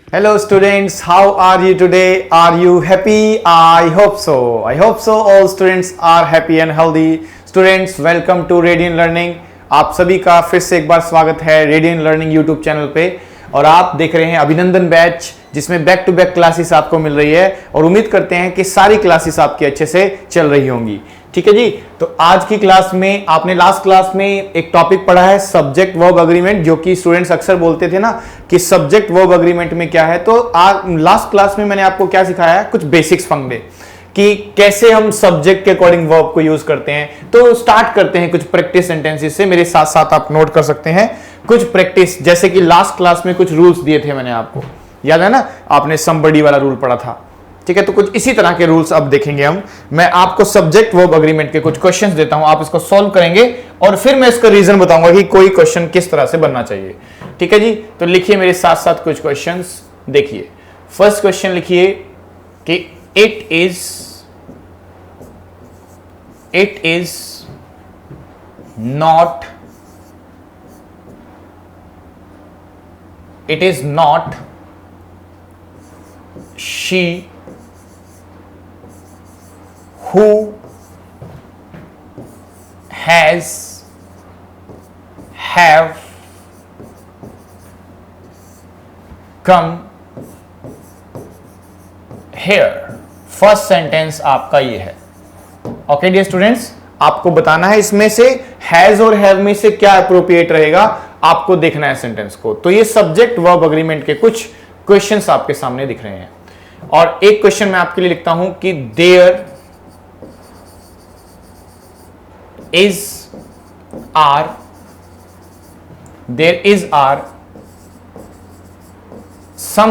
Hello students, how are you today? Are you happy? I hope so. I hope so. All students are happy and healthy. Students, welcome to Radiant Learning. आप सभी का फिर से एक बार स्वागत है Radiant Learning YouTube channel पे और आप देख रहे हैं अभिनंदन बैच जिसमें बैक टू बैक क्लासेस आपको मिल रही है और उम्मीद करते हैं कि सारी क्लासेस आपकी अच्छे से चल रही होंगी। ठीक है जी, तो आज की क्लास में आपने लास्ट क्लास में एक टॉपिक पढ़ा है सब्जेक्ट वर्ब अग्रीमेंट, जो कि स्टूडेंट्स अक्सर बोलते थे ना कि सब्जेक्ट वर्ब अग्रीमेंट में क्या है। तो आज लास्ट क्लास में मैंने आपको क्या सिखाया है, कुछ बेसिक्स फंडे कि कैसे हम सब्जेक्ट के अकॉर्डिंग वर्ब को यूज करते हैं। तो स्टार्ट करते हैं कुछ प्रैक्टिस सेंटेंसेस से, मेरे साथ साथ आप नोट कर सकते हैं कुछ प्रैक्टिस। जैसे कि लास्ट क्लास में कुछ रूल्स दिए थे मैंने आपको, याद है ना, आपने समबडी वाला रूल पढ़ा था। ठीक है, तो कुछ इसी तरह के रूल्स अब देखेंगे हम। मैं आपको सब्जेक्ट वर्ब अग्रीमेंट के कुछ क्वेश्चंस देता हूं, आप इसको सॉल्व करेंगे और फिर मैं इसका रीजन बताऊंगा कि कोई क्वेश्चन किस तरह से बनना चाहिए। ठीक है जी, तो लिखिए मेरे साथ साथ कुछ क्वेश्चंस। देखिए फर्स्ट क्वेश्चन लिखिए कि it is not she who have come here। First sentence आपका ये है। ओके डियर स्टूडेंट्स, आपको बताना है इसमें से हैज और हैव में से क्या अप्रोप्रिएट रहेगा, आपको देखना है सेंटेंस को। तो ये सब्जेक्ट वर्ब अग्रीमेंट के कुछ क्वेश्चंस आपके सामने दिख रहे हैं और एक क्वेश्चन मैं आपके लिए लिखता हूं कि there is are some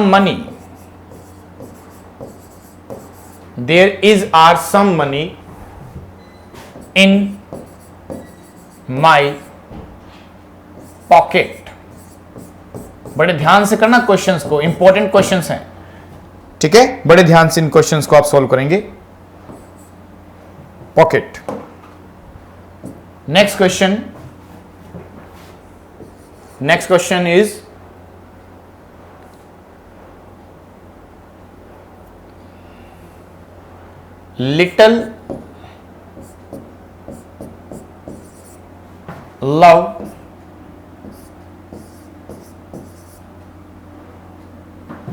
money in my pocket. बड़े ध्यान से करना क्वेश्चंस को, इंपॉर्टेंट क्वेश्चंस हैं। ठीक है, बड़े ध्यान से इन क्वेश्चंस को आप सॉल्व करेंगे। Pocket. Next question is little love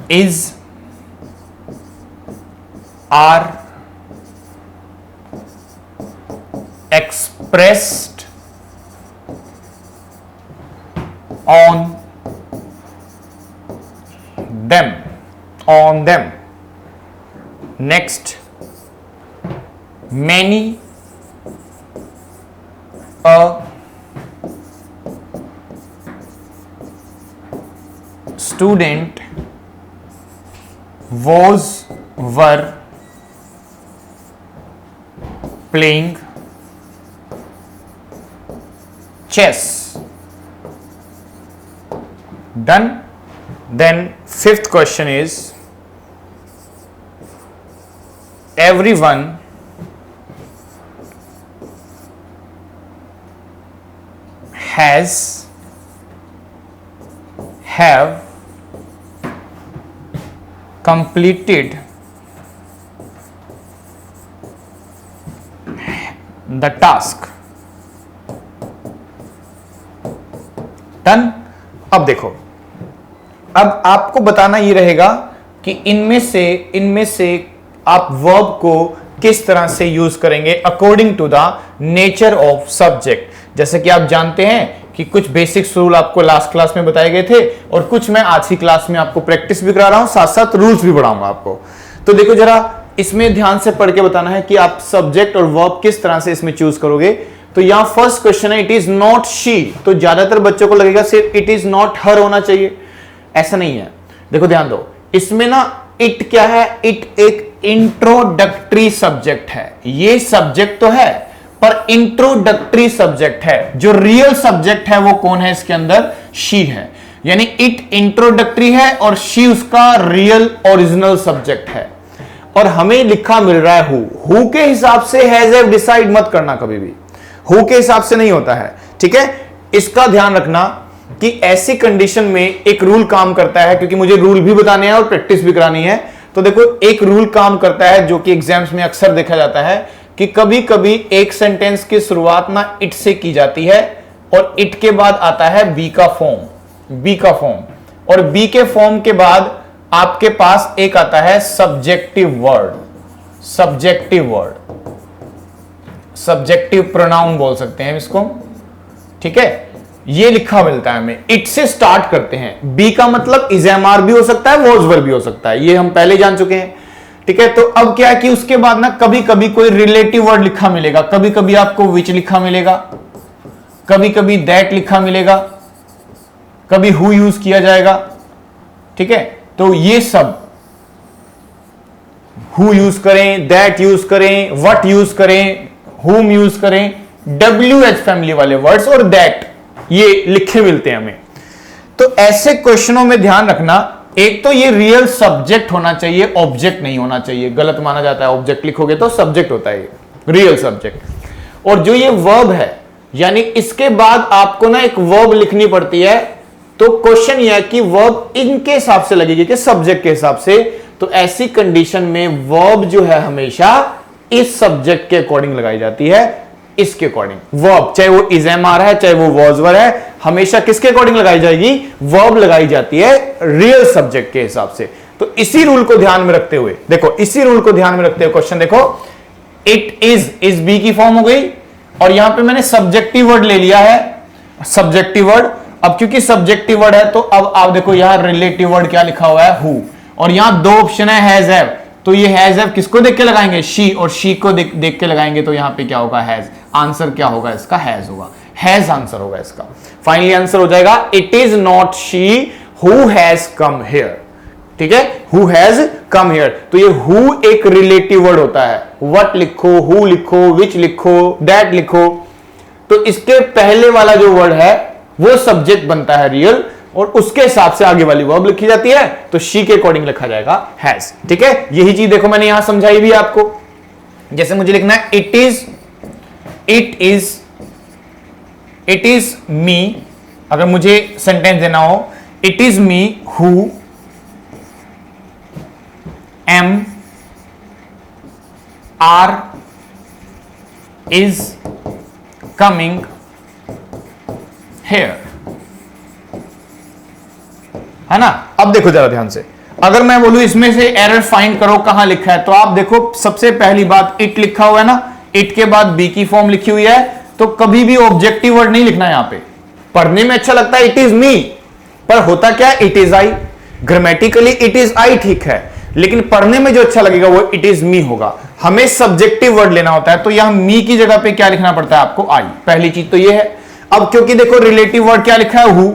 is are expressed on them। Next, many a student were playing chess। Done। Then fifth question is everyone have completed the task। Done। अब देखो, अब आपको बताना ये रहेगा कि इनमें से आप वर्ब को किस तरह से यूज करेंगे according to the nature of subject. जैसे कि आप जानते हैं कि कुछ बेसिक्स रूल आपको लास्ट क्लास में बताए गए थे और कुछ मैं आज की क्लास में आपको प्रैक्टिस भी करा रहा हूं, साथ साथ रूल्स भी पढ़ाऊंगा आपको। तो देखो जरा इसमें ध्यान से पढ़ के बताना है कि आप सब्जेक्ट और वर्ब किस तरह से इसमें चूज करोगे। तो यहां फर्स्ट क्वेश्चन है इट इज नॉट शी। तो ज्यादातर बच्चों को लगेगा सिर्फ इट इज नॉट हर होना चाहिए, ऐसा नहीं है। देखो ध्यान दो, इसमें ना इट क्या है, इट एक इंट्रोडक्टरी सब्जेक्ट है। ये सब्जेक्ट तो है पर इंट्रोडक्टरी सब्जेक्ट है। जो रियल सब्जेक्ट है वो कौन है इसके अंदर, शी है। यानी इट इंट्रोडक्टरी है और शी उसका रियल ओरिजिनल सब्जेक्ट है। और हमें लिखा मिल रहा है हु के हिसाब से हैज हैव डिसाइड मत करना, कभी भी हु के हिसाब से नहीं होता है, ठीक है। इसका ध्यान रखना। कि ऐसी कंडीशन में एक रूल काम करता है, क्योंकि मुझे रूल भी बताने हैं और प्रैक्टिस भी करानी है। तो देखो एक रूल काम करता है जो कि एग्जाम्स में अक्सर देखा जाता है कि कभी कभी एक सेंटेंस की शुरुआत ना इट से की जाती है और इट के बाद आता है बी का फॉर्म, बी का फॉर्म, और बी के फॉर्म के बाद आपके पास एक आता है subjective word, subjective word, subjective pronoun बोल सकते हैं इसको, ठीक है। ये लिखा मिलता है हमें, इट से स्टार्ट करते हैं। बी का मतलब इज़-एम-आर भी हो सकता है, वॉज वर भी हो सकता है, ये हम पहले जान चुके हैं, ठीक है। तो अब क्या है कि उसके बाद ना कभी कभी कोई रिलेटिव वर्ड लिखा मिलेगा, कभी कभी आपको विच लिखा मिलेगा, कभी कभी दैट लिखा मिलेगा, कभी हु यूज किया जाएगा, ठीक है। तो ये सब हु यूज करें, दैट यूज करें, व्हाट यूज करें, हुम यूज करें, WH फैमिली वाले वर्ड्स और दैट ये लिखे मिलते हैं हमें। तो ऐसे क्वेश्चनों में ध्यान रखना, एक तो ये रियल सब्जेक्ट होना चाहिए, ऑब्जेक्ट नहीं होना चाहिए, गलत माना जाता है। ऑब्जेक्ट लिखोगे तो सब्जेक्ट होता है, रियल सब्जेक्ट। और जो ये वर्ब है, यानी इसके बाद आपको ना एक वर्ब लिखनी पड़ती है। तो क्वेश्चन यह है कि वर्ब इनके हिसाब से लगेगी कि सब्जेक्ट के हिसाब से। तो ऐसी कंडीशन में वर्ब जो है हमेशा इस सब्जेक्ट के अकॉर्डिंग लगाई जाती है, इसके अकॉर्डिंग। वर्ब चाहे वो इज़-एम-आर है, चाहे वो वॉज वर है, हमेशा किसके अकॉर्डिंग लगाई जाएगी? वर्ब लगाई जाती है रियल सब्जेक्ट के हिसाब से। तो इसी रूल को ध्यान में रखते हुए देखो, इसी रूल को ध्यान में रखते हुए क्वेश्चन देखो, इट इज बी की फॉर्म हो गई और यहां पे मैंने सब्जेक्टिव वर्ड ले लिया है, सब्जेक्टिव वर्ड। अब क्योंकि सब्जेक्टिव वर्ड है तो अब आप देखो यहां रिलेटिव वर्ड क्या लिखा हुआ है? हु। और यहां दो ऑप्शन है, हैज हैव। तो ये हैज हैव किसको देख के लगाएंगे? शी। और शी को देख के लगाएंगे तो यहां पे क्या होगा? हैज। आंसर क्या होगा इसका? हैज होगा। हैज आंसर होगा इसका। फाइनली आंसर हो जाएगा it is not she who has come here. ठीक है, हु हैज कम हियर। तो ये हु एक रिलेटिव वर्ड होता है। व्हाट लिखो, हु लिखो, विच लिखो, दैट लिखो। तो इसके पहले वाला जो वर्ड है वो सब्जेक्ट बनता है रियल, और उसके हिसाब से आगे वाली वर्ब लिखी जाती है। तो शी के अकॉर्डिंग लिखा जाएगा हैज। ठीक है, यही चीज देखो मैंने यहां समझाई भी आपको। जैसे मुझे लिखना है इट इज मी। अगर मुझे सेंटेंस देना हो, it is me who am are is coming here, है ना। अब देखो जरा ध्यान से, अगर मैं बोलूं इसमें से एरर फाइंड करो कहां लिखा है, तो आप देखो सबसे पहली बात इट लिखा हुआ है ना, इट के बाद बी की फॉर्म लिखी हुई है। तो कभी भी ऑब्जेक्टिव वर्ड नहीं लिखना है यहां पे। पढ़ने में अच्छा लगता है इट इज मी, पर होता क्या है? It is I. Grammatically it is I ठीक है, लेकिन पढ़ने में जो अच्छा लगेगा वो इट इज मी होगा। हमें सब्जेक्टिव वर्ड लेना होता है, तो यहां मी की जगह पे क्या लिखना पड़ता है आपको? आई। पहली चीज तो ये है। अब क्योंकि देखो रिलेटिव वर्ड क्या लिखा है? हु,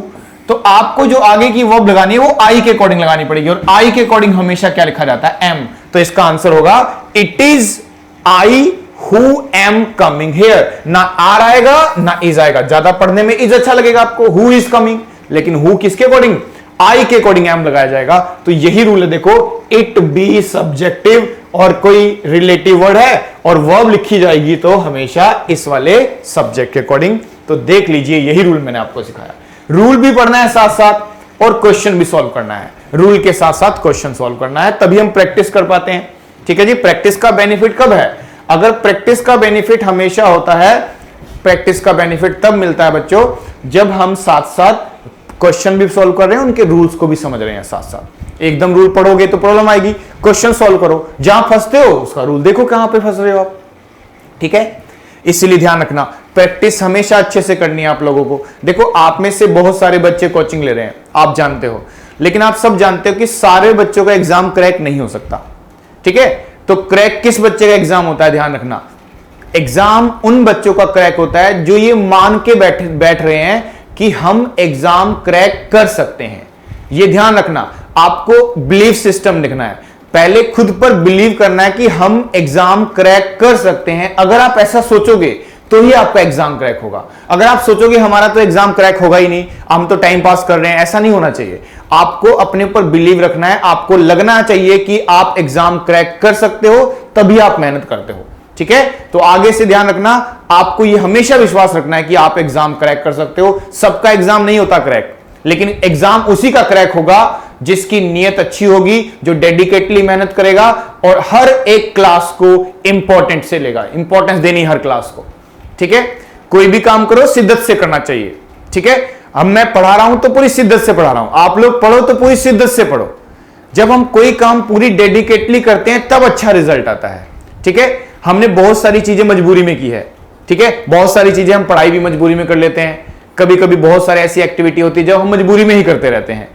तो आपको जो आगे की वर्ब लगानी है वो आई के अकॉर्डिंग लगानी पड़ेगी, और आई के अकॉर्डिंग हमेशा क्या लिखा जाता है? एम। तो इसका आंसर होगा it is I who am coming here. ना आर आएगा ना इज आएगा। ज्यादा पढ़ने में इज अच्छा लगेगा आपको, हु इज कमिंग, लेकिन हु किसके अकॉर्डिंग? आई के अकॉर्डिंग एम लगाया जाएगा। तो यही रूल है देखो, इट बी सब्जेक्टिव और कोई रिलेटिव वर्ड है और वर्ब लिखी जाएगी तो हमेशा इस वाले सब्जेक्ट के अकॉर्डिंग। तो देख लीजिए, यही रूल मैंने आपको सिखाया। रूल भी पढ़ना है साथ साथ और क्वेश्चन भी सॉल्व करना है। रूल के साथ साथ क्वेश्चन सॉल्व करना है, तभी हम प्रैक्टिस कर पाते हैं। ठीक है जी। प्रैक्टिस का बेनिफिट कब है? अगर प्रैक्टिस का बेनिफिट हमेशा होता है, प्रैक्टिस का बेनिफिट तब मिलता है बच्चों जब हम साथ साथ क्वेश्चन भी सॉल्व कर रहे हैं, उनके रूल्स को भी समझ रहे हैं साथ साथ। एकदम रूल पढ़ोगे तो प्रॉब्लम आएगी। क्वेश्चन सॉल्व करो, जहां फंसते हो उसका रूल देखो कहां पे फंस रहे हो आप। ठीक है, इसलिए ध्यान रखना, प्रैक्टिस हमेशा अच्छे से करनी है आप लोगों को। देखो आप में से बहुत सारे बच्चे कोचिंग ले रहे हैं, आप जानते हो, लेकिन आप सब जानते हो कि सारे बच्चों का एग्जाम क्रैक नहीं हो सकता। ठीक है, तो क्रैक किस बच्चे का एग्जाम होता है? ध्यान रखना, एग्जाम उन बच्चों का क्रैक होता है जो ये मान के बैठ रहे हैं कि हम एग्जाम क्रैक कर सकते हैं। ये ध्यान रखना, आपको बिलीफ सिस्टम लिखना है। पहले खुद पर बिलीव करना है कि हम एग्जाम क्रैक कर सकते हैं। अगर आप ऐसा सोचोगे तो ही आपका एग्जाम क्रैक होगा। अगर आप सोचोगे हमारा तो एग्जाम क्रैक होगा ही नहीं, हम तो टाइम पास कर रहे हैं, ऐसा नहीं होना चाहिए। आपको अपने ऊपर बिलीव रखना है, आपको लगना चाहिए कि आप एग्जाम क्रैक कर सकते हो, तभी आप मेहनत करते हो। ठीक है। तो आगे से ध्यान रखना, आपको ये हमेशा विश्वास रखना है कि आप एग्जाम क्रैक कर सकते हो। सबका एग्जाम नहीं होता क्रैक, लेकिन एग्जाम उसी का क्रैक होगा जिसकी नीयत अच्छी होगी, जो डेडिकेटली मेहनत करेगा और हर एक क्लास को इंपॉर्टेंट से लेगा। इंपॉर्टेंस देनी हर क्लास को, ठीक है। कोई भी काम करो शिद्दत से करना चाहिए, ठीक है। अब मैं पढ़ा रहा हूं तो पूरी शिद्दत से पढ़ा रहा हूं, आप लोग पढ़ो तो पूरी शिद्दत से पढ़ो। जब हम कोई काम पूरी डेडिकेटली करते हैं तब अच्छा रिजल्ट आता है, ठीक है। हमने बहुत सारी चीजें मजबूरी में की है, ठीक है। बहुत सारी चीजें हम पढ़ाई भी मजबूरी में कर लेते हैं, कभी कभी बहुत सारी ऐसी एक्टिविटी होती है जब हम मजबूरी में ही करते रहते हैं,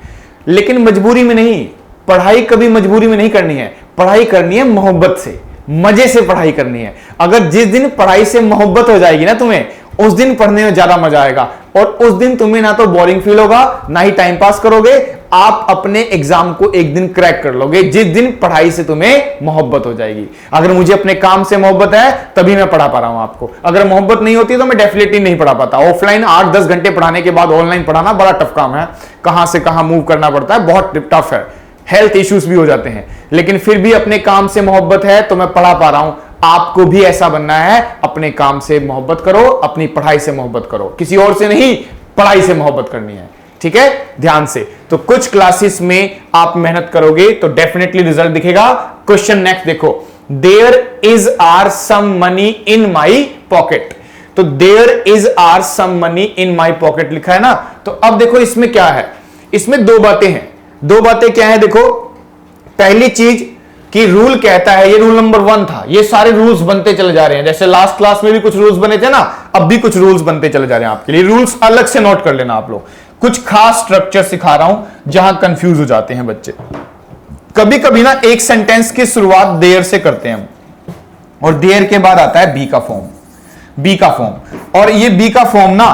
लेकिन मजबूरी में नहीं, पढ़ाई कभी मजबूरी में नहीं करनी है। पढ़ाई करनी है मोहब्बत से, मजे से पढ़ाई करनी है। अगर जिस दिन पढ़ाई से मोहब्बत हो जाएगी ना तुम्हें, उस दिन पढ़ने में ज्यादा मजा आएगा और उस दिन तुम्हें ना तो बोरिंग फील होगा ना ही टाइम पास करोगे। आप अपने एग्जाम को एक दिन क्रैक कर लोगे जिस दिन पढ़ाई से तुम्हें मोहब्बत हो जाएगी। अगर मुझे अपने काम से मोहब्बत है तभी मैं पढ़ा पा रहा हूं आपको, अगर मोहब्बत नहीं होती तो मैं डेफिनेटली नहीं पढ़ा पाता। ऑफलाइन 8-10 घंटे पढ़ाने के बाद ऑनलाइन पढ़ाना बड़ा टफ काम है, कहां से कहां मूव करना पड़ता है, बहुत टफ है, हेल्थ इश्यूज भी हो जाते हैं। लेकिन फिर भी अपने काम से मोहब्बत है तो मैं पढ़ा पा रहा हूं। आपको भी ऐसा बनना है, अपने काम से मोहब्बत करो, अपनी पढ़ाई से मोहब्बत करो, किसी और से नहीं, पढ़ाई से मोहब्बत करनी है, ठीक है। ध्यान से, तो कुछ क्लासेस में आप मेहनत करोगे तो डेफिनेटली रिजल्ट दिखेगा। क्वेश्चन नेक्स्ट देखो, there is are some money in my pocket. तो there is are some money in my pocket लिखा है ना। तो अब देखो इसमें क्या है, इसमें दो बातें हैं। दो बातें क्या है देखो, पहली चीज कि रूल कहता है, ये रूल नंबर 1 था, ये सारे रूल्स बनते चले जा रहे हैं। जैसे लास्ट क्लास में भी कुछ रूल्स बने थे ना, अब भी कुछ रूल्स बनते चले जा रहे हैं आपके लिए। रूल्स अलग से नोट कर लेना आप लोग, कुछ खास स्ट्रक्चर सिखा रहा हूं जहां कंफ्यूज हो जाते हैं बच्चे। कभी कभी ना एक सेंटेंस की शुरुआत देयर से करते हैं हम, और देयर के बाद आता है बी का फॉर्म, बी का फॉर्म। और ये बी का फॉर्म ना,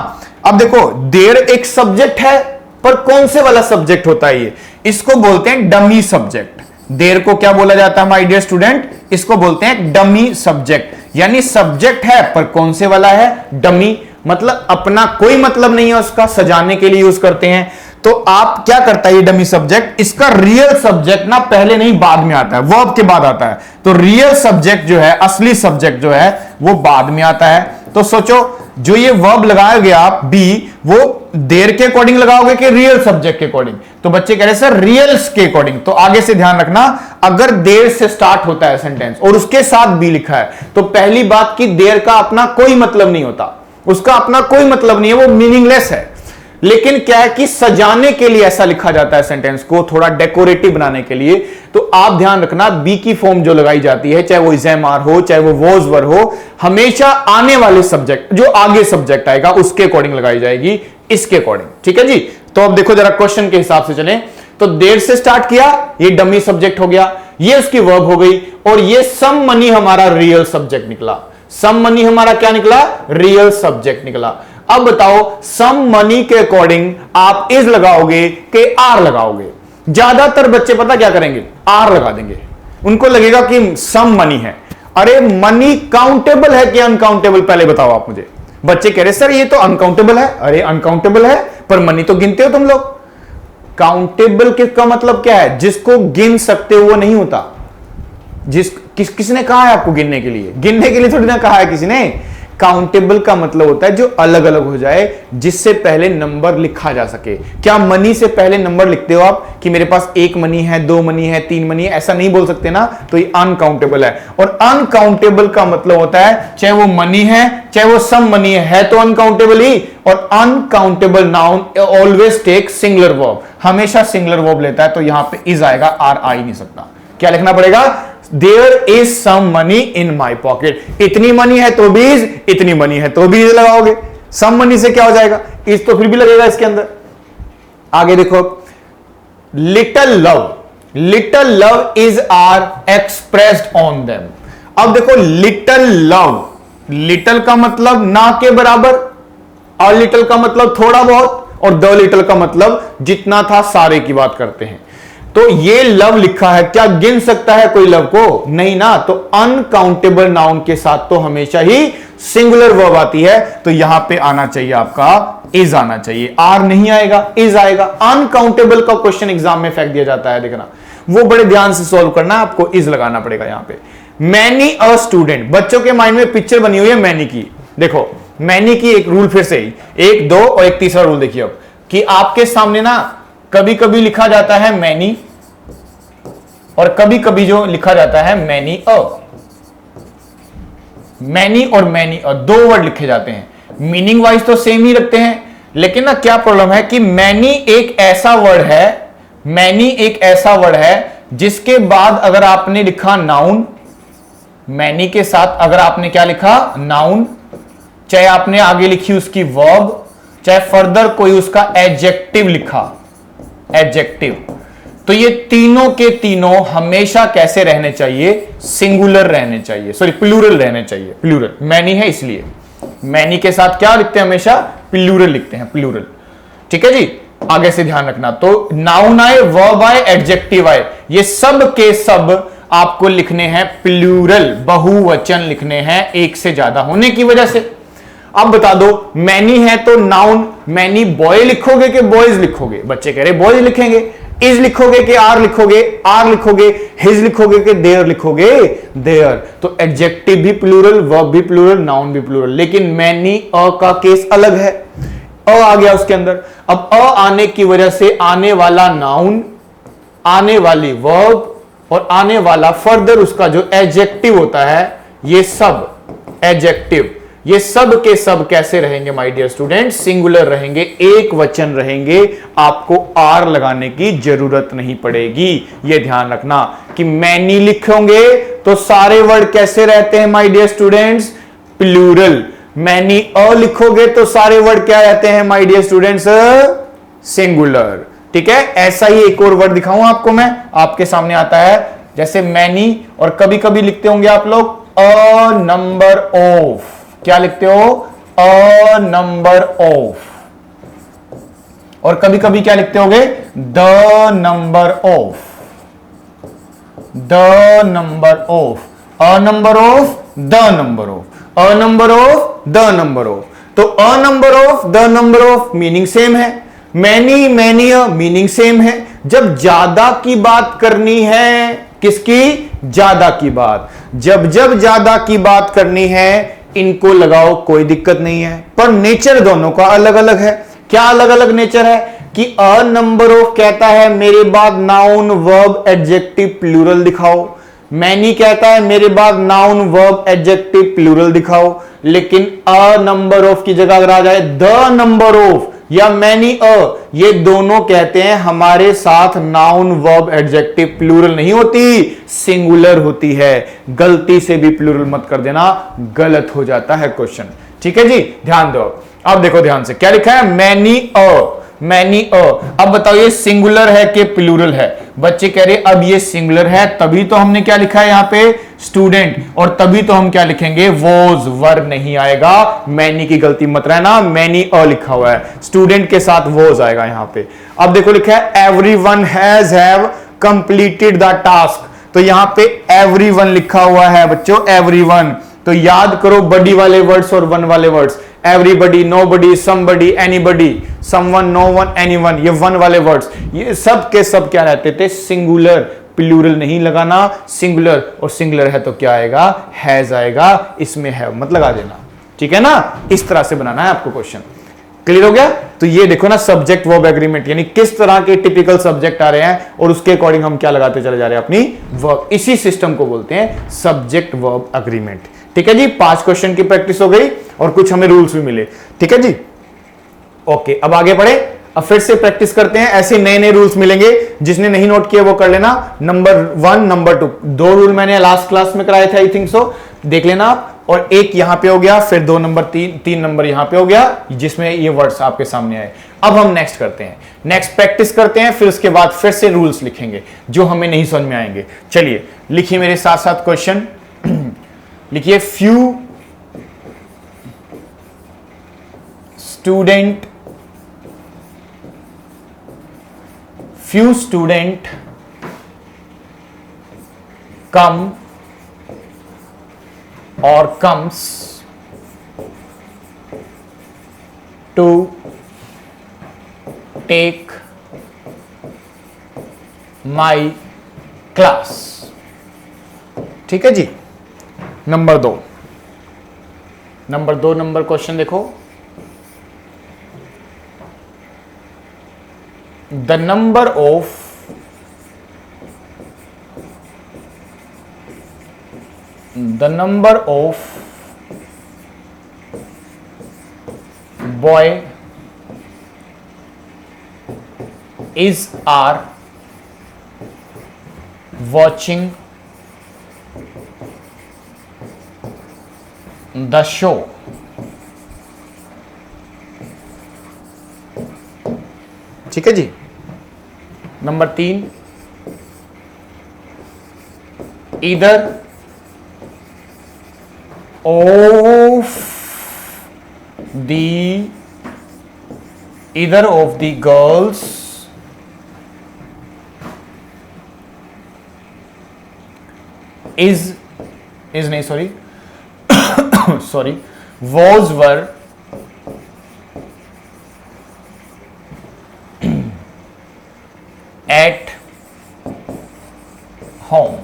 अब देखो देयर एक सब्जेक्ट है, पर कौन से वाला सब्जेक्ट होता है ये, इसको बोलते हैं डमी सब्जेक्ट। देयर को क्या बोला जाता है माय डियर स्टूडेंट, इसको बोलते हैं डमी सब्जेक्ट। यानी सब्जेक्ट है पर कौन से वाला है, डमी, मतलब अपना कोई मतलब नहीं है उसका, सजाने के लिए यूज करते हैं। तो आप क्या करता है ये डमी सब्जेक्ट, इसका रियल सब्जेक्ट ना पहले नहीं बाद में आता है, वर्ब के बाद आता है। तो रियल सब्जेक्ट जो है, असली सब्जेक्ट जो है वो बाद में आता है। तो सोचो जो ये वर्ब लगाया गया आप बी, वो देयर के अकॉर्डिंग लगाओगे कि रियल सब्जेक्ट के अकॉर्डिंग। तो बच्चे कह रहे हैं सर रियल्स के अकॉर्डिंग। तो आगे से ध्यान रखना, अगर देयर से स्टार्ट होता है सेंटेंस और उसके साथ बी लिखा है, तो पहली बात कि देयर का अपना कोई मतलब नहीं होता, उसका अपना कोई मतलब नहीं है, वो मीनिंगलेस है। लेकिन क्या है कि सजाने के लिए ऐसा लिखा जाता है सेंटेंस को, थोड़ा डेकोरेटिव बनाने के लिए। तो आप ध्यान रखना, बी की फॉर्म जो लगाई जाती है, चाहे वो इज एम आर हो, चाहे वो वॉज वर हो, हमेशा आने वाले सब्जेक्ट, जो आगे सब्जेक्ट आएगा उसके अकॉर्डिंग लगाई जाएगी, इसके अकॉर्डिंग, ठीक है जी। तो अब देखो जरा क्वेश्चन के हिसाब से चलें। तो देर से स्टार्ट किया, ये डमी सब्जेक्ट हो गया, ये उसकी वर्ब हो गई, और ये सम मनी हमारा रियल सब्जेक्ट निकला। सम मनी हमारा क्या निकला, रियल सब्जेक्ट निकला। अब बताओ सम मनी के अकॉर्डिंग आप इज लगाओगे कि आर लगाओगे। ज्यादातर बच्चे पता क्या करेंगे, आर लगा देंगे, उनको लगेगा कि सम मनी है। अरे मनी काउंटेबल है कि अनकाउंटेबल, पहले बताओ आप मुझे। बच्चे कह रहे सर ये तो अनकाउंटेबल है। अरे अनकाउंटेबल है पर मनी तो गिनते हो तुम लोग। काउंटेबल का मतलब क्या है, जिसको गिन सकते हो वो नहीं होता। किसने कहा है आपको गिनने के लिए, गिनने के लिए थोड़ी ना कहा है किसी ने। काउंटेबल का मतलब होता है जो अलग अलग हो जाए, जिससे पहले नंबर लिखा जा सके। क्या मनी से पहले नंबर लिखते हो आप कि मेरे पास 1 मनी है, 2 मनी है, 3 मनी है, ऐसा नहीं बोल सकते ना। तो ये अनकाउंटेबल है। और अनकाउंटेबल का मतलब होता है चाहे वो मनी है चाहे वो सम मनी है तो अनकाउंटेबल ही। और uncountable noun always take singular verb, हमेशा सिंगुलर वर्ब लेता है। तो यहां पे इज आएगा, आर आ ही नहीं सकता। क्या लिखना पड़ेगा, there is some money in my pocket. इतनी मनी है तो भी इज, इतनी मनी है तो भी इज लगाओगे। सम मनी से क्या हो जाएगा, इज तो फिर भी लगेगा इसके अंदर। आगे देखो, little love, little love is are expressed on them. अब देखो लिटल लव, लिटल का मतलब ना के बराबर, और लिटल का मतलब थोड़ा बहुत, और द लिटल का मतलब जितना था सारे की बात करते हैं। तो ये लव लिखा है, क्या गिन सकता है कोई लव को, नहीं ना। तो अनकाउंटेबल नाउन के साथ तो हमेशा ही सिंगुलर वर्ब आती है। तो यहां पे आना चाहिए आपका इज आना चाहिए, आर नहीं आएगा, इज आएगा। अनकाउंटेबल का क्वेश्चन एग्जाम में फेंक दिया जाता है, देखना वो बड़े ध्यान से सॉल्व करना है आपको, इज लगाना पड़ेगा यहां पे। मैनी अ स्टूडेंट, बच्चों के माइंड में पिक्चर बनी हुई है मैनी की। देखो मैनी की एक रूल फिर से ही, एक दो और एक तीसरा रूल देखिए अब, कि आपके सामने ना कभी कभी लिखा जाता है मैनी और कभी कभी जो लिखा जाता है मैनी अ। मैनी और मैनी अ दो वर्ड लिखे जाते हैं, मीनिंग वाइज तो सेम ही रखते हैं, लेकिन ना क्या प्रॉब्लम है कि मैनी एक ऐसा वर्ड है, मैनी एक ऐसा वर्ड है जिसके बाद अगर आपने लिखा नाउन, मैनी के साथ अगर आपने क्या लिखा नाउन, चाहे आपने आगे लिखी उसकी वर्ब, चाहे फर्दर कोई उसका एडजेक्टिव लिखा, एडजेक्टिव, तो ये तीनों के तीनों हमेशा कैसे रहने चाहिए, सिंगुलर रहने चाहिए, सॉरी प्लूरल रहने चाहिए। प्लूरल मैनी है इसलिए मैनी के साथ क्या लिखते हैं, हमेशा प्लूरल लिखते हैं, प्लूरल। ठीक है जी, आगे से ध्यान रखना। तो नाउन आए, वर्ब आए, एडजेक्टिव आए, ये सब के सब आपको लिखने हैं प्लूरल, बहुवचन लिखने हैं एक से ज्यादा होने की वजह से। अब बता दो मैनी है तो नाउन मैनी बॉय लिखोगे कि बॉयज लिखोगे, बच्चे कह रहे बॉयज लिखेंगे। इज लिखोगे कि आर लिखोगे, आर लिखोगे, हिज लिखोगे कि देयर लिखोगे, देयर। तो एडजेक्टिव भी प्लूरल, वर्ब भी प्लूरल, नाउन भी प्लूरल। लेकिन मैनी अ का केस अलग है, अ आ गया उसके अंदर। अब अ आने की वजह से आने वाला नाउन, आने वाली वर्ब और आने वाला फर्दर उसका जो एडजेक्टिव होता है, ये सब एडजेक्टिव, ये सब के सब कैसे रहेंगे माय डियर स्टूडेंट, सिंगुलर रहेंगे, एक वचन रहेंगे, आपको आर लगाने की जरूरत नहीं पड़ेगी। ये ध्यान रखना कि मैनी लिखोगे तो सारे वर्ड कैसे रहते हैं my dear students, plural. Many a लिखोगे तो सारे वर्ड क्या रहते हैं माय डियर स्टूडेंट्स, सिंगुलर। ठीक है, ऐसा ही एक और वर्ड दिखाऊं आपको मैं, आपके सामने आता है जैसे मैनी, और कभी कभी लिखते होंगे आप लोग अ नंबर ऑफ, क्या लिखते हो, अ नंबर ऑफ, और कभी कभी क्या लिखते होगे, the number of, the number of, a number of, the number of, a number of, the number of. तो a number of, the number of meaning same है, मैनी मैनी मीनिंग सेम है। जब ज्यादा की बात करनी है, किसकी, ज्यादा की बात, जब जब ज्यादा की बात करनी है इनको लगाओ, कोई दिक्कत नहीं है। पर नेचर दोनों का अलग अलग है। क्या अलग अलग नेचर है कि अ नंबर ऑफ कहता है मेरे बाद नाउन वर्ब एडजेक्टिव प्लूरल दिखाओ, मैनी कहता है मेरे बाद नाउन वर्ब एडजेक्टिव प्लूरल दिखाओ। लेकिन अ नंबर ऑफ की जगह अगर आ जाए द नंबर ऑफ या मैनी अ, ये दोनों कहते हैं हमारे साथ नाउन वर्ब एडजेक्टिव प्लूरल नहीं होती, सिंगुलर होती है। गलती से भी प्लूरल मत कर देना, गलत हो जाता है क्वेश्चन। ठीक है जी, ध्यान दो। अब देखो ध्यान से क्या लिखा है, मैनी अ, मैनी अ। अब बताओ ये सिंगुलर है कि प्लूरल है, बच्चे कह रहे अब ये सिंगुलर है, तभी तो हमने क्या लिखा है यहां पे स्टूडेंट, और तभी तो हम क्या लिखेंगे वॉज, वर्ब नहीं आएगा। मैनी की गलती मत रहना, मैनी अ लिखा हुआ है, स्टूडेंट के साथ वॉज आएगा यहां पे। अब देखो लिखा है everyone has have completed the task, तो यहां पे एवरीवन लिखा हुआ है बच्चों, एवरीवन। तो याद करो बडी वाले वर्ड्स और वन वाले words, everybody, nobody, somebody, anybody, someone, no one, anyone, ये वन वाले वर्ड्स, ये सब के सब क्या रहते थे, सिंगुलर। प्लूरल नहीं लगाना, सिंगुलर, और सिंगुलर है तो क्या आएगा, हैज आएगा, इसमें है मत लगा देना। ठीक है ना, इस तरह से बनाना है आपको क्वेश्चन। क्लियर हो गया? तो ये देखो ना सब्जेक्ट वर्ब एग्रीमेंट, यानी किस तरह के टिपिकल सब्जेक्ट आ रहे हैं और उसके अकॉर्डिंग हम क्या लगाते चले जा रहे हैं अपनी वर्ब। इसी सिस्टम को बोलते हैं सब्जेक्ट वर्ब एग्रीमेंट। ठीक है जी, 5 क्वेश्चन की प्रैक्टिस हो गई और कुछ हमें रूल्स भी मिले। ठीक है जी, ओके, अब आगे बढ़े, अब फिर से प्रैक्टिस करते हैं। ऐसे नए नए रूल्स मिलेंगे, जिसने नहीं नोट किया वो कर लेना। नंबर 1, नंबर 2, 2 रूल मैंने लास्ट क्लास में कराए थे आई थिंक सो, देख लेना आप। और एक यहां पे हो गया, फिर 2 नंबर 3 नंबर यहां पे हो गया, जिसमें ये वर्ड्स आपके सामने आए। अब हम नेक्स्ट करते हैं, नेक्स्ट प्रैक्टिस करते हैं, फिर उसके बाद फिर से रूल्स लिखेंगे जो हमें नहीं समझ में आएंगे। चलिए लिखिए मेरे साथ साथ क्वेश्चन, लिखिए few student come or comes to take my class। ठीक है जी, नंबर 2 नंबर क्वेश्चन देखो, the number of boy is are watching the show. ठीक है जी। Number 3, either of the girls were at home।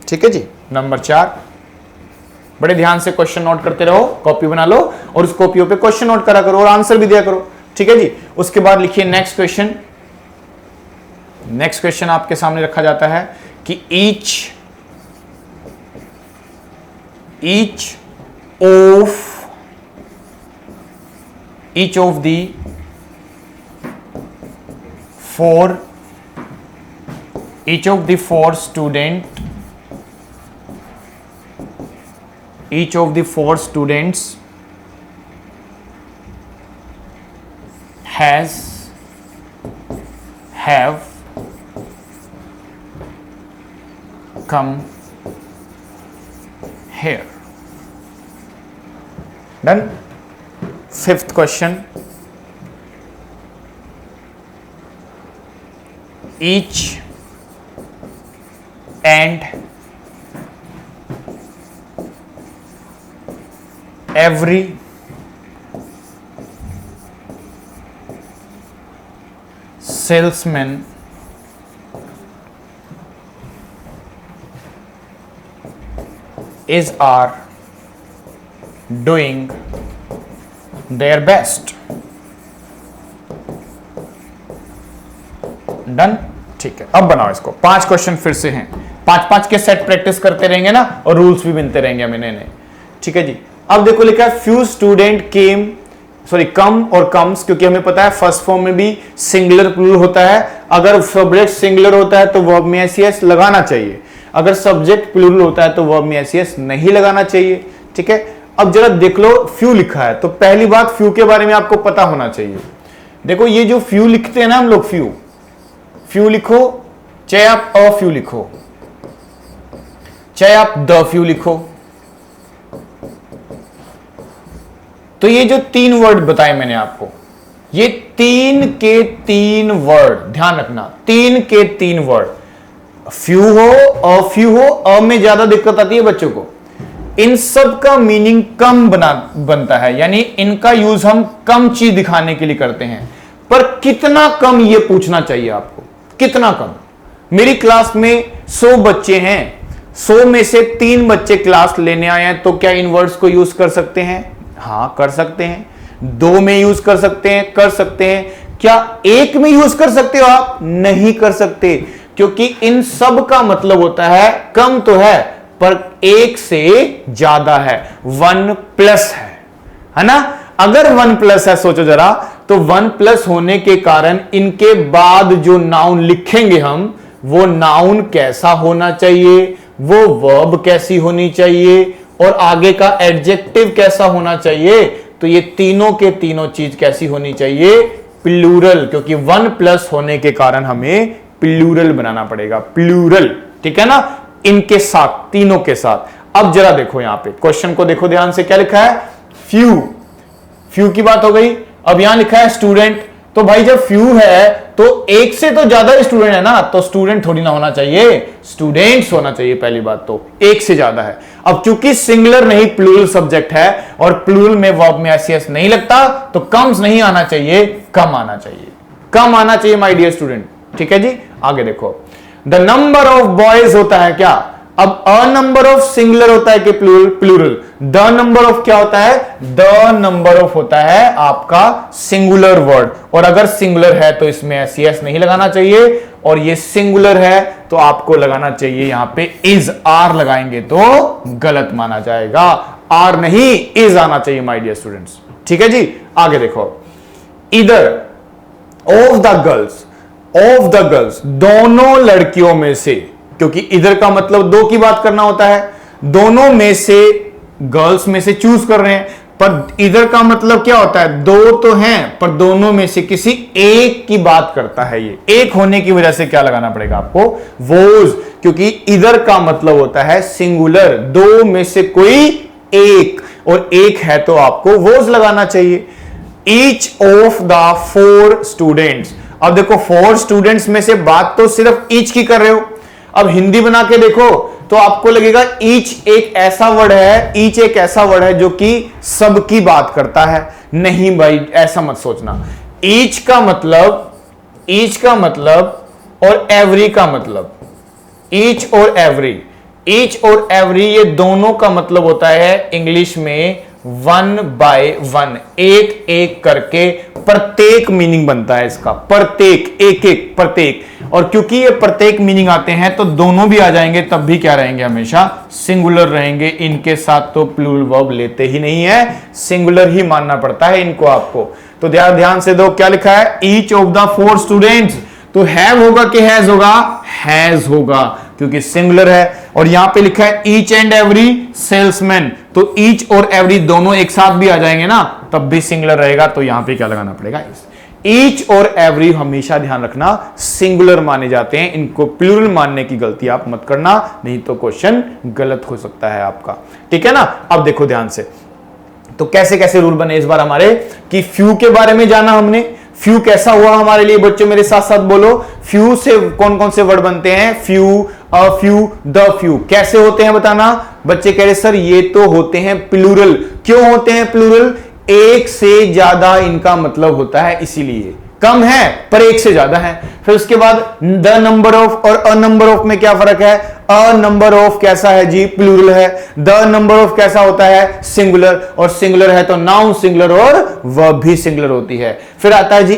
ठीक है जी। नंबर 4, बड़े ध्यान से क्वेश्चन नोट करते रहो, कॉपी बना लो और उस कॉपियों पे क्वेश्चन नोट करा करो और आंसर भी दिया करो। ठीक है जी। उसके बाद लिखिए नेक्स्ट क्वेश्चन आपके सामने रखा जाता है कि each of the four students have come here। Done। 5th question, each and every salesman are doing their best। Done. ठीक है, अब बनाओ इसको। 5 क्वेश्चन फिर से हैं, 5 के सेट प्रैक्टिस करते रहेंगे ना और रूल्स भी बनते रहेंगे हमें नए। ठीक है जी। अब देखो लिखा है फ्यू स्टूडेंट कम और कम्स, क्योंकि हमें पता है फर्स्ट फॉर्म में भी सिंगुलर प्लूरल होता है। अगर सब्जेक्ट सिंगुलर होता है तो वर्ब में एस लगाना चाहिए, अगर सब्जेक्ट प्लूरल होता है तो वर्ब में एस नहीं लगाना चाहिए। ठीक है। अब जरा देख लो, फ्यू लिखा है तो पहली बात फ्यू के बारे में आपको पता होना चाहिए। देखो ये जो फ्यू लिखते हैं ना हम लोग, फ्यू लिखो, चाहे आप अ फ्यू लिखो, चाहे आप द फ्यू लिखो, तो ये जो 3 वर्ड बताए मैंने आपको, ये 3 के 3 वर्ड ध्यान रखना, 3 के 3 वर्ड, फ्यू हो अ फ्यू हो, अ में ज्यादा दिक्कत आती है बच्चों को। इन सब का मीनिंग कम बनता है, यानी इनका यूज हम कम चीज दिखाने के लिए करते हैं। पर कितना कम ये पूछना चाहिए आपको, कितना कम। मेरी क्लास में 100 बच्चे हैं, 100 में से 3 बच्चे क्लास लेने आए हैं, तो क्या इन वर्ड्स को यूज कर सकते हैं? हाँ कर सकते हैं। 2 में यूज कर सकते हैं, कर सकते हैं। क्या 1 में यूज कर सकते हो आप? नहीं कर सकते, क्योंकि इन सब का मतलब होता है कम तो है पर 1 से ज्यादा है, 1 प्लस है ना। अगर 1 प्लस है, सोचो जरा, तो 1 प्लस होने के कारण इनके बाद जो नाउन लिखेंगे हम, वो नाउन कैसा होना चाहिए, वो वर्ब कैसी होनी चाहिए और आगे का एडजेक्टिव कैसा होना चाहिए। तो ये तीनों के तीनों चीज कैसी होनी चाहिए? प्लूरल, क्योंकि 1 प्लस होने के कारण हमें प्लूरल बनाना पड़ेगा, प्लूरल। ठीक है ना, इनके साथ, तीनों के साथ। अब जरा देखो यहां पे क्वेश्चन को देखो ध्यान से, क्या लिखा है? फ्यू की बात हो गई। अब यहां लिखा है स्टूडेंट, तो भाई जब फ्यू है तो 1 से तो ज्यादा स्टूडेंट है ना, तो स्टूडेंट थोड़ी ना होना चाहिए, स्टूडेंट्स होना चाहिए। पहली बात तो 1 से ज्यादा है। अब चूंकि सिंगुलर नहीं प्लूरल सब्जेक्ट है और प्लूरल में वर्ब में एस नहीं लगता, तो कम्स नहीं आना चाहिए, कम आना चाहिए, कम आना चाहिए माय डियर स्टूडेंट। ठीक है जी। आगे देखो, द नंबर ऑफ बॉयज होता है क्या? अब अ नंबर ऑफ सिंगुलर होता है कि प्लूरल? द नंबर ऑफ क्या होता है? द नंबर ऑफ होता है आपका सिंगुलर वर्ड, और अगर सिंगुलर है तो इसमें एस नहीं लगाना चाहिए, और ये सिंगुलर है तो आपको लगाना चाहिए यहां पे इज। आर लगाएंगे तो गलत माना जाएगा, आर नहीं इज आना चाहिए माय डियर स्टूडेंट्स। ठीक है जी, आगे देखो। इधर ऑफ द गर्ल्स, दोनों लड़कियों में से, क्योंकि इधर का मतलब दो की बात करना होता है, दोनों में से, गर्ल्स में से चूज कर रहे हैं, पर इधर का मतलब क्या होता है? दो तो हैं पर दोनों में से किसी एक की बात करता है। ये एक होने की वजह से क्या लगाना पड़ेगा आपको? वोज, क्योंकि इधर का मतलब होता है सिंगुलर, दो में से कोई एक, और एक है तो आपको वोज लगाना चाहिए। ईच ऑफ द 4 स्टूडेंट्स, अब देखो 4 स्टूडेंट्स में से बात तो सिर्फ ईच की कर रहे हो। अब हिंदी बना के देखो तो आपको लगेगा ईच एक ऐसा वर्ड है, ईच एक ऐसा वर्ड है जो कि सबकी बात करता है। नहीं भाई, ऐसा मत सोचना। ईच का मतलब और एवरी का मतलब, ईच और एवरी ये दोनों का मतलब होता है इंग्लिश में 1 by 1, एक एक करके प्रत्येक मीनिंग बनता है इसका, प्रत्येक, एक प्रत्येक। और क्योंकि ये प्रत्येक मीनिंग आते हैं तो दोनों भी आ जाएंगे, तब भी क्या रहेंगे? हमेशा सिंगुलर रहेंगे। इनके साथ तो प्लूरल वर्ब लेते ही नहीं है, सिंगुलर ही मानना पड़ता है इनको आपको। तो ध्यान से दो, क्या लिखा है? ईच ऑफ द 4 स्टूडेंट्स, तो हैव होगा कि हैज होगा? हैज होगा, क्योंकि सिंगुलर है। और यहां पे लिखा है ईच एंड एवरी सेल्समैन, तो ईच और एवरी दोनों एक साथ भी आ जाएंगे ना, तब भी सिंगुलर रहेगा। तो यहां पे क्या लगाना पड़ेगा? ईच और एवरी हमेशा ध्यान रखना सिंगुलर माने जाते हैं, इनको प्लूरल मानने की गलती आप मत करना, नहीं तो क्वेश्चन गलत हो सकता है आपका। ठीक है ना? अब देखो ध्यान से, तो कैसे कैसे रूल बने इस बार हमारे, कि फ्यू के बारे में जाना हमने। फ्यू कैसा हुआ हमारे लिए बच्चों? मेरे साथ साथ बोलो। फ्यू से कौन कौन से वर्ड बनते हैं? Few, a few, the few. कैसे होते हैं बताना? बच्चे कह रहे सर ये तो होते हैं प्लूरल। क्यों होते हैं प्लूरल? एक से ज्यादा इनका मतलब होता है, इसीलिए। कम है पर एक से ज्यादा है। फिर उसके बाद द नंबर ऑफ और अ नंबर ऑफ में क्या फर्क है? अ नंबर ऑफ कैसा है जी? प्लूरल है। द नंबर ऑफ कैसा होता है? सिंगुलर, और सिंगुलर है तो नाउन सिंगुलर और वर्ब भी सिंगुलर होती है। फिर आता है जी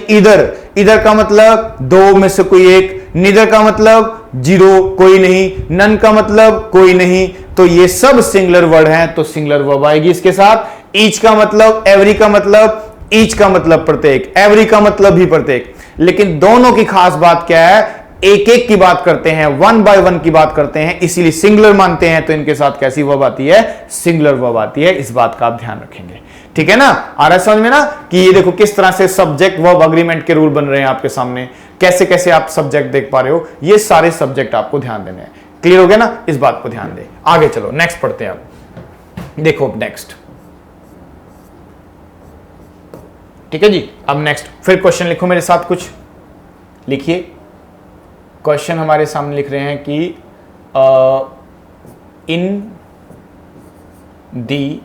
इधर का मतलब दो में से कोई एक, नीदर का मतलब जीरो, कोई नहीं, नन का मतलब कोई नहीं, तो ये सब सिंगुलर वर्ड हैं, तो सिंगुलर वर्ब आएगी इसके साथ। ईच का मतलब, एवरी का मतलब, ईच का मतलब प्रत्येक, एवरी का मतलब भी प्रत्येक। लेकिन दोनों की खास बात क्या है? एक एक की बात करते हैं, 1 by 1 की बात करते हैं, इसीलिए सिंगुलर मानते हैं। तो इनके साथ कैसी वर्ब आती है? सिंगुलर वर्ब आती है। इस बात का आप ध्यान रखेंगे। ठीक है ना? आ रहा है समझ में ना, कि ये देखो किस तरह से सब्जेक्ट वर्ब अग्रीमेंट के रूल बन रहे हैं आपके सामने, कैसे कैसे आप सब्जेक्ट देख पा रहे हो। ये सारे सब्जेक्ट आपको ध्यान देने हैं। क्लियर हो गया ना? इस बात को ध्यान दे। आगे चलो, नेक्स्ट पढ़ते हैं। अब देखो नेक्स्ट, ठीक है जी। अब नेक्स्ट फिर क्वेश्चन लिखो मेरे साथ, कुछ लिखिए। क्वेश्चन हमारे सामने लिख रहे हैं कि in the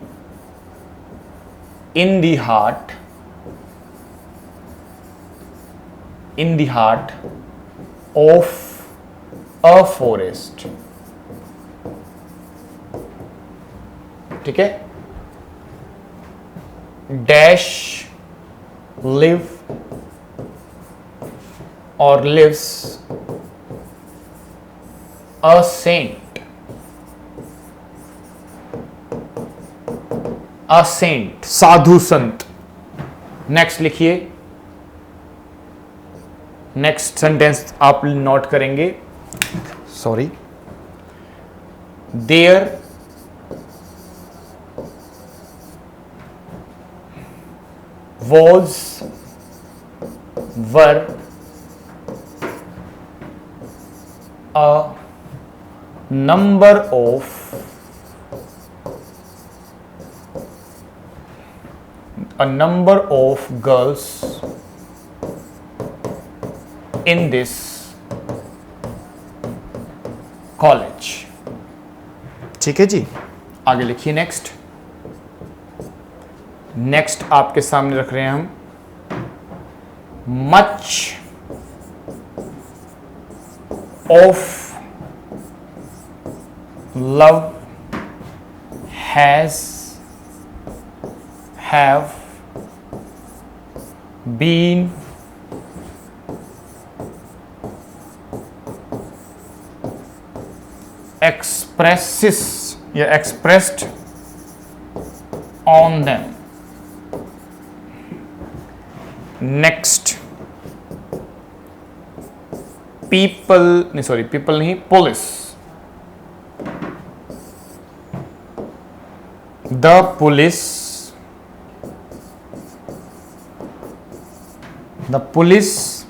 heart of a forest, ठीक है, dash live or lives a saint, साधु संत। नेक्स्ट लिखिए, नेक्स्ट सेंटेंस आप नोट करेंगे, sorry. There were a number of girls in this college। ठीक है जी, आगे लिखिए। नेक्स्ट आपके सामने रख रहे हैं हम, much of love have been expressed on them. Next, police. The police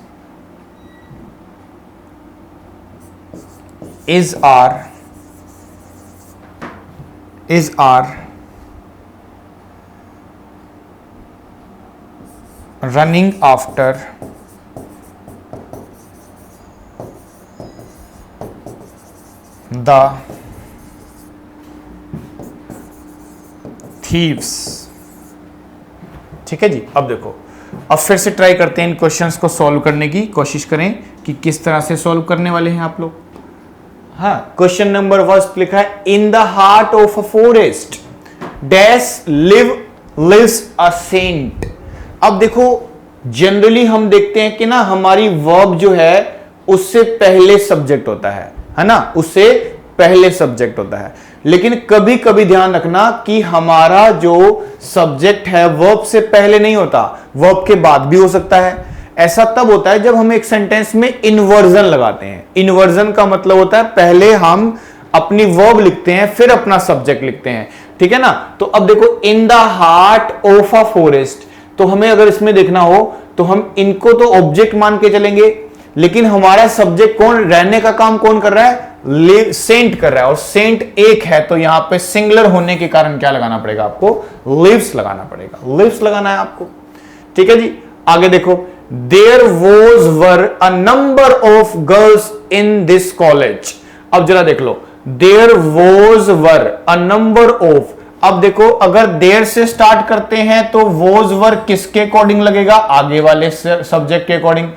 is our running after the thieves. ठीक है जी। अब देखो, अब फिर से ट्राई करते हैं इन क्वेश्चंस को सॉल्व करने की कोशिश करें कि किस तरह से सॉल्व करने वाले हैं आप लोग। हाँ, क्वेश्चन नंबर 1 लिखा है, in the heart of a forest dash lives a saint. अब देखो, जनरली हम देखते हैं कि ना हमारी वर्ब जो है उससे पहले सब्जेक्ट होता है ना, उससे पहले सब्जेक्ट होता है। लेकिन कभी कभी ध्यान रखना कि हमारा जो सब्जेक्ट है वर्ब से पहले नहीं होता, वर्ब के बाद भी हो सकता है। ऐसा तब होता है जब हम एक सेंटेंस में इन्वर्जन लगाते हैं। इन्वर्जन का मतलब होता है पहले हम अपनी वर्ब लिखते हैं फिर अपना सब्जेक्ट लिखते हैं, ठीक है ना। तो अब देखो, इन the heart of a forest, तो हमें अगर इसमें देखना हो तो हम इनको तो ऑब्जेक्ट मान के चलेंगे, लेकिन हमारा सब्जेक्ट कौन, रहने का काम कौन कर रहा है, सेंट कर रहा है, और सेंट एक है तो यहां पे सिंगुलर होने के कारण क्या लगाना पड़ेगा आपको, लिव्स लगाना पड़ेगा, लिव्स लगाना है आपको, ठीक है जी। आगे देखो, there were a number of girls in this college. अब जरा देख लो, there were a number of. अब देखो, अगर देयर से स्टार्ट करते हैं तो वर किसके अकॉर्डिंग लगेगा, आगे वाले सब्जेक्ट के अकॉर्डिंग।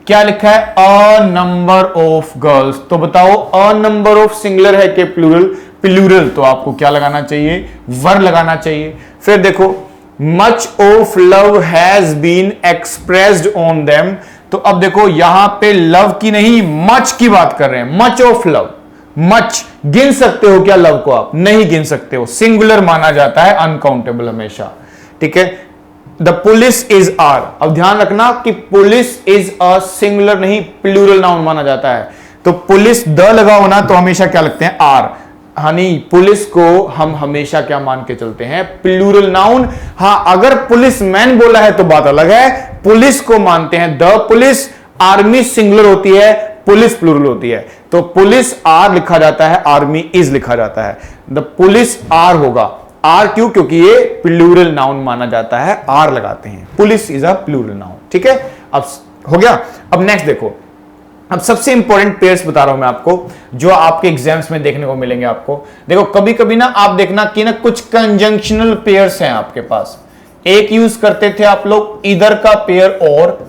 क्या लिखा है, अ नंबर ऑफ गर्ल्स। तो बताओ, अ नंबर ऑफ सिंगुलर है कि प्लूरल, प्लूरल, तो आपको क्या लगाना चाहिए, वर लगाना चाहिए। फिर देखो, much of love has been expressed on them. तो अब देखो, यहां पे लव की नहीं मच की बात कर रहे हैं, मच ऑफ लव। मच गिन सकते हो क्या लव को, आप नहीं गिन सकते हो, सिंगुलर माना जाता है, अनकाउंटेबल हमेशा, ठीक है। The police is are. अब ध्यान रखना कि पुलिस इज अ सिंगुलर नहीं प्लूरल नाउन माना जाता है। तो पुलिस द लगा होना तो हमेशा क्या लगते हैं, आर। हनी, पुलिस को हम हमेशा क्या मान के चलते हैं, प्लूरल नाउन। हां, अगर पुलिस मैन बोला है तो बात अलग है, पुलिस को मानते हैं द पुलिस। आर्मी सिंगुलर होती है, पुलिस प्लूरल होती है। तो पुलिस आर लिखा जाता है, आर्मी इज लिखा जाता है। द पुलिस आर होगा, आर क्यों, क्योंकि ये प्लूरल नाउन माना जाता है, आर लगाते हैं। Police is a plural noun, ठीक है। अब हो गया। अब नेक्स्ट देखो, अब सबसे इंपॉर्टेंट पेयर्स बता रहा हूं मैं आपको, जो आपके एग्जाम्स में देखने को मिलेंगे आपको। देखो, कभी कभी ना आप देखना कि ना कुछ कंजंक्शनल पेयर्स हैं आपके पास। एक यूज करते थे आप लोग इधर का पेयर और,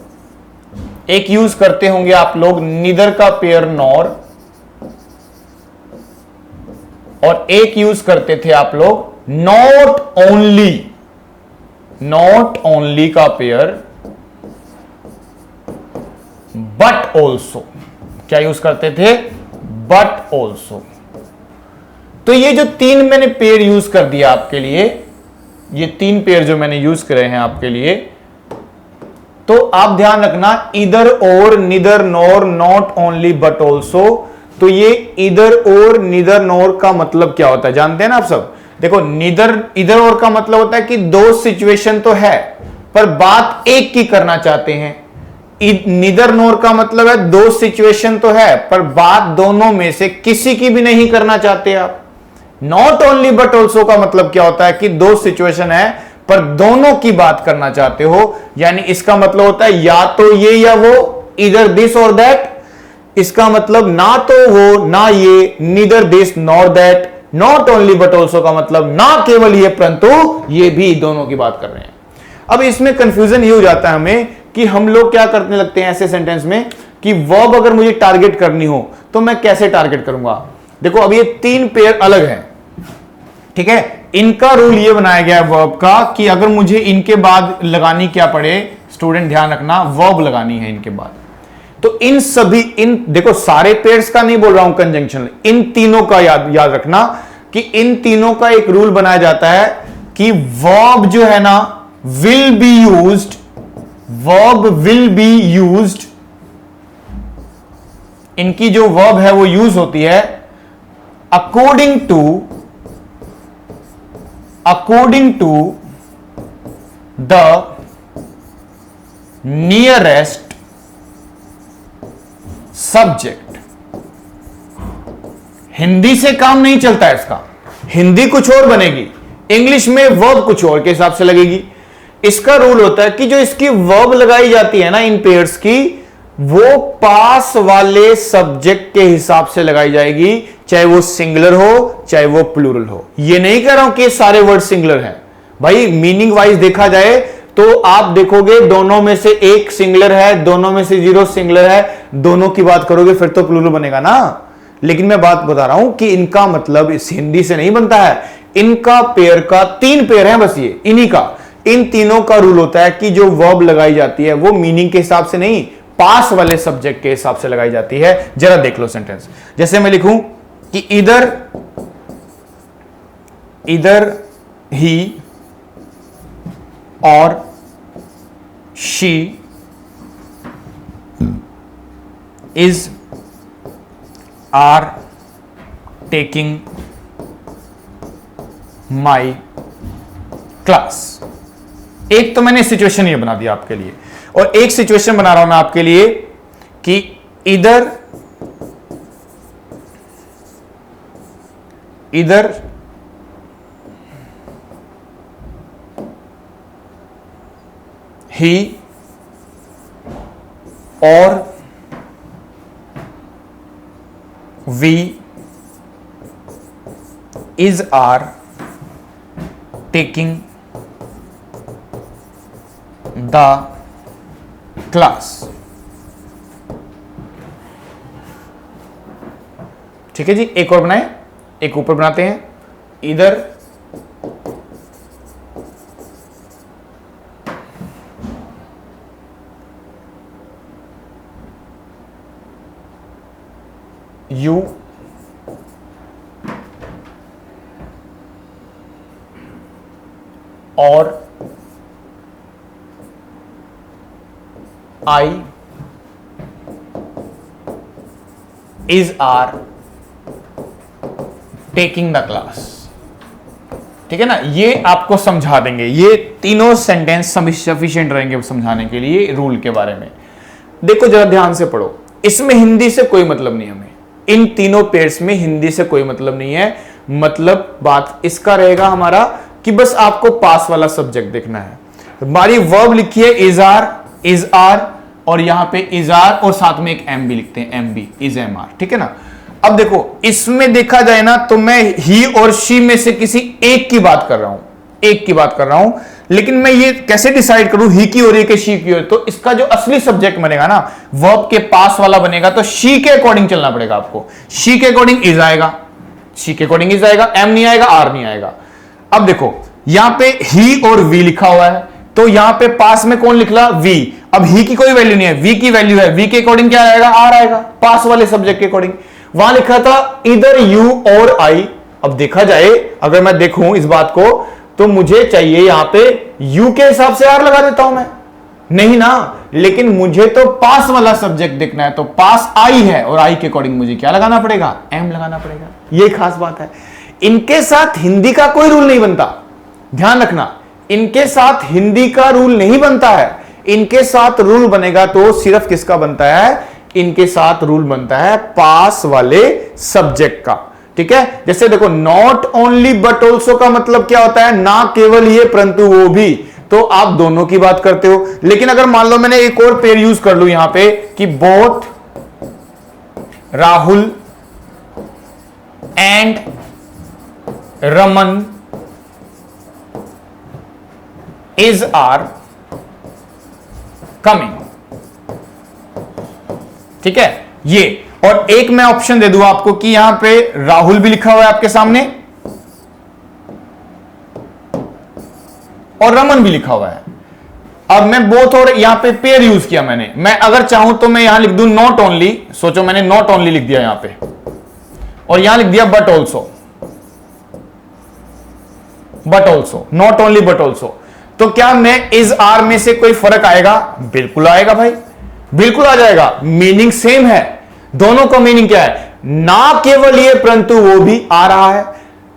एक यूज करते होंगे आप लोग नीदर का पेयर नॉर, और एक यूज करते थे आप लोग नॉट ओनली, नॉट ओनली का पेयर, बट ऑल्सो। क्या यूज करते थे, बट ऑल्सो। तो ये जो तीन मैंने पेयर यूज कर दिया आपके लिए, ये तीन पेयर जो मैंने यूज करे हैं आपके लिए, तो आप ध्यान रखना, इधर और, neither nor, not only but also. तो ये इधर और निदर नॉर का मतलब क्या होता है, जानते हैं ना आप सब। देखो, निदर इधर और का मतलब होता है कि दो सिचुएशन तो है पर बात एक की करना चाहते हैं। निदर नॉर का मतलब है दो सिचुएशन तो है पर बात दोनों में से किसी की भी नहीं करना चाहते आप। नॉट ओनली बट ऑल्सो का मतलब क्या होता है कि दो सिचुएशन है पर दोनों की बात करना चाहते हो, यानी इसका मतलब होता है या तो ये या वो, इधर दिस और दैट। इसका मतलब ना तो वो ना ये, neither this nor that. Not only but also का मतलब ना केवल ये परंतु ये भी, दोनों की बात कर रहे हैं। अब इसमें कंफ्यूजन ये हो जाता है हमें कि हम लोग क्या करने लगते हैं ऐसे सेंटेंस में कि वर्ब अगर मुझे टारगेट करनी हो तो मैं कैसे टारगेट करूंगा। देखो अब ये 3 पेयर अलग हैं, ठीक है। इनका रूल ये बनाया गया है वर्ब का कि अगर मुझे इनके बाद लगानी क्या पड़े, स्टूडेंट ध्यान रखना, वर्ब लगानी है इनके बाद, तो इन सभी, इन देखो सारे पेयर्स का नहीं बोल रहा हूं कंजंक्शन, इन तीनों का याद रखना कि इन तीनों का एक रूल बनाया जाता है कि वर्ब जो है ना will be used, verb will be used, इनकी जो वर्ब है वो यूज होती है according to the nearest subject. Hindi से काम नहीं चलता है इसका, हिंदी कुछ और बनेगी, इंग्लिश में वर्ब कुछ और के हिसाब से लगेगी। इसका रूल होता है कि जो इसकी वर्ब लगाई जाती है ना इन पेयर्स की, वो पास वाले सब्जेक्ट के हिसाब से लगाई जाएगी, चाहे वो सिंगुलर हो चाहे वो प्लूरल हो। ये नहीं कह रहा हूं कि सारे वर्ड सिंगुलर हैं भाई, मीनिंग वाइज देखा जाए तो आप देखोगे दोनों में से एक सिंगुलर है, दोनों में से 0 सिंगुलर है, दोनों की बात करोगे फिर तो प्लूरल बनेगा ना। लेकिन मैं बात बता रहा हूं कि इनका मतलब इस हिंदी से नहीं बनता है, इनका पेयर का 3 पेयर है बस, ये इन्हीं का, इन तीनों का रूल होता है कि जो वर्ब लगाई जाती है वो मीनिंग के हिसाब से नहीं, पास वाले सब्जेक्ट के हिसाब से लगाई जाती है। जरा देख लो सेंटेंस, जैसे मैं लिखूं कि इधर ही और she is are taking my class. एक तो मैंने सिचुएशन ये बना दिया आपके लिए, और एक सिचुएशन बना रहा हूं मैं आपके लिए कि इधर ही और we is are taking the class. ठीक है जी, एक और बनाए, एक ऊपर बनाते हैं, इधर यू और I is are taking the class. ठीक है ना, ये आपको समझा देंगे, ये तीनों सेंटेंस सफिशिएंट रहेंगे समझाने के लिए रूल के बारे में। देखो जरा ध्यान से पढ़ो, इसमें हिंदी से कोई मतलब नहीं, हमें इन तीनों पेयर्स में हिंदी से कोई मतलब नहीं है। मतलब बात इसका रहेगा हमारा कि बस आपको पास वाला सब्जेक्ट देखना है। हमारी वर्ब लिखी है इज आर और यहां पे इज आर और साथ में एक एम भी लिखते हैं, am be is am are. ठीक है ना, अब देखो इसमें देखा जाए ना तो मैं ही और शी में से किसी एक की बात कर रहा हूं, लेकिन मैं ये कैसे डिसाइड करूं ही की हो रही है कि शी की हो रही है? तो इसका जो असली सब्जेक्ट बनेगा ना, वर्ब के पास वाला बनेगा, तो शी के अकॉर्डिंग चलना पड़ेगा आपको। शी के अकॉर्डिंग इज आएगा, एम नहीं आएगा, आर नहीं आएगा। अब देखो यहां पे ही और वी लिखा हुआ है, तो यहां पे पास में कौन लिखला? वी। अब ही की कोई वैल्यू नहीं है, वी की वैल्यू है, वी के अकॉर्डिंग क्या आएगा? आर आएगा, पास वाले सब्जेक्ट के अकॉर्डिंग। वहां लिखा था इधर यू और आई। अब देखा जाए, अगर मैं देखूं इस बात को, तो मुझे चाहिए यहां पे यू के हिसाब से आर लगा देता हूं मैं, नहीं ना, लेकिन मुझे तो पास वाला सब्जेक्ट देखना है, तो पास आई है और आई के अकॉर्डिंग मुझे क्या लगाना पड़ेगा? एम लगाना पड़ेगा। ये खास बात है, इनके साथ हिंदी का कोई रूल नहीं बनता, ध्यान रखना, इनके साथ हिंदी का रूल नहीं बनता है। इनके साथ रूल बनेगा तो सिर्फ किसका बनता है? इनके साथ रूल बनता है पास वाले सब्जेक्ट का। ठीक है, जैसे देखो नॉट ओनली बट ऑल्सो का मतलब क्या होता है? ना केवल ये परंतु वो भी, तो आप दोनों की बात करते हो। लेकिन अगर मान लो मैंने एक और पेयर यूज कर लू यहां पे कि both Rahul and Raman is are coming. ठीक है, ये और एक मैं ऑप्शन दे दूं आपको कि यहां पे राहुल भी लिखा हुआ है आपके सामने और रमन भी लिखा हुआ है। अब मैं बोथ और यहां पे पेयर यूज किया मैंने। मैं अगर चाहूं तो मैं यहां लिख दूं नॉट ओनली, सोचो मैंने नॉट ओनली लिख दिया यहां पे और यहां लिख दिया but also, but also, not only but also. तो क्या मैं इज आर में से कोई फर्क आएगा? बिल्कुल आएगा भाई, बिल्कुल आ जाएगा। मीनिंग सेम है, दोनों का मीनिंग क्या है? ना केवल ये परंतु वो भी आ रहा है,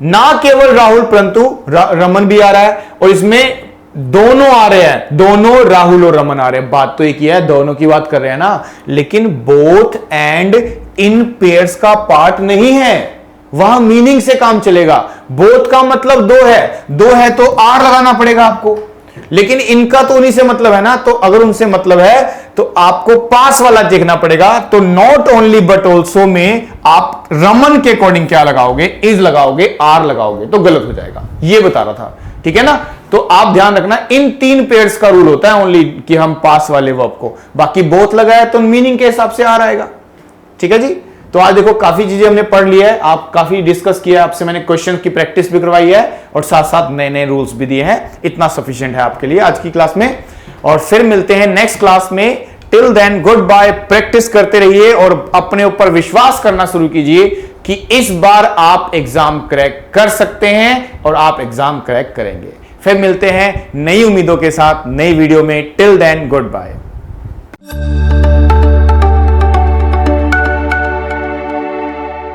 ना केवल राहुल परंतु रमन भी आ रहा है, और इसमें दोनों आ रहे हैं, दोनों राहुल और रमन आ रहे हैं। बात तो एक ही है, दोनों की बात कर रहे हैं ना, लेकिन बोथ एंड इन पेयर्स का पार्ट नहीं है, वहां मीनिंग से काम चलेगा। बोथ का मतलब दो है तो आर लगाना पड़ेगा आपको, लेकिन इनका तो उन्हीं से मतलब है ना, तो अगर उनसे मतलब है तो आपको पास वाला देखना पड़ेगा। तो नॉट ओनली बट ऑल्सो में आप रमन के अकॉर्डिंग क्या लगाओगे? इज लगाओगे, आर लगाओगे तो गलत हो जाएगा, ये बता रहा था, ठीक है ना। तो आप ध्यान रखना, इन तीन पेयर्स का रूल होता है ओनली कि हम पास वाले वर्ब को, बाकी बोथ लगाया तो मीनिंग के हिसाब से आर आएगा, ठीक है जी। तो आज देखो काफी चीजें हमने पढ़ लिया है, आप काफी डिस्कस किया, आपसे मैंने क्वेश्चन की प्रैक्टिस भी करवाई है और साथ साथ नए नए रूल्स भी दिए हैं। इतना सफिशिएंट है आपके लिए आज की क्लास में, और फिर मिलते हैं नेक्स्ट क्लास में। Till then goodbye. Practice करते रहिए और अपने ऊपर विश्वास करना शुरू कीजिए कि इस बार आप एग्जाम क्रैक कर सकते हैं और आप एग्जाम क्रैक करेंगे। फिर मिलते हैं नई उम्मीदों के साथ नई वीडियो में। Till then good bye.